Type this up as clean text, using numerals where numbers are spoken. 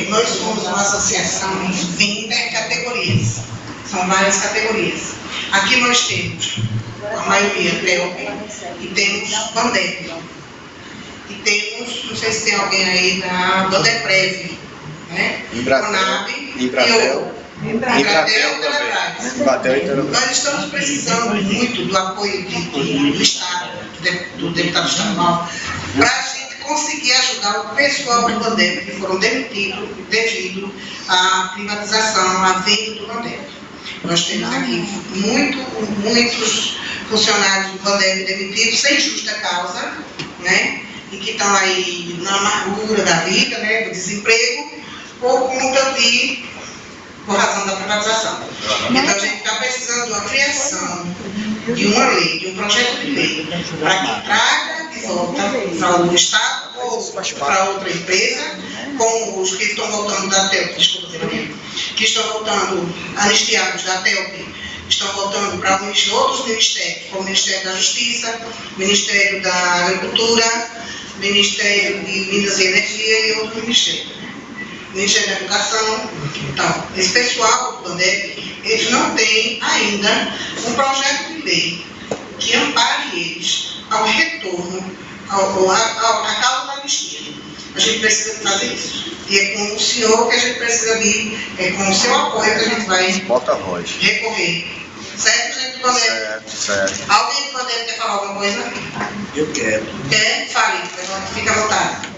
Nós somos uma associação de categorias, são várias categorias. Aqui nós temos, a maioria, TELP, e temos Bandep. E temos, não sei se tem alguém aí da Bandeprev, né? Conab e Embratel também. Nós estamos precisando muito do apoio do Estado, do deputado estadual, para a gente conseguir ajudar o pessoal do Bandep que foram demitidos devido à privatização, à venda do Bandep. Nós temos aqui muitos funcionários do Bandep demitidos sem justa causa, né? E que estão aí na amargura da vida, né? Do desemprego, por conta por razão da privatização. Então a gente está precisando da criação de uma lei, de um projeto de lei, para que traga de volta para o Estado ou para outra empresa, como os que estão voltando da TELP, que estão voltando anistiados da TELP, estão voltando para outros ministérios, como o Ministério da Justiça, Ministério da Agricultura, Ministério de Minas e Energia e outros ministérios. Ministério da Educação. Então, esse pessoal do Bandep, eles não têm ainda um projeto de lei que ampare eles ao retorno, à causa da anistia. A gente precisa fazer isso. E é com o senhor que a gente precisa é com o seu apoio que a gente vai recorrer. Certo, gente do Bandep? Certo. Alguém do Bandep quer falar alguma coisa? Eu quero. Quer? Fale. Fica à vontade.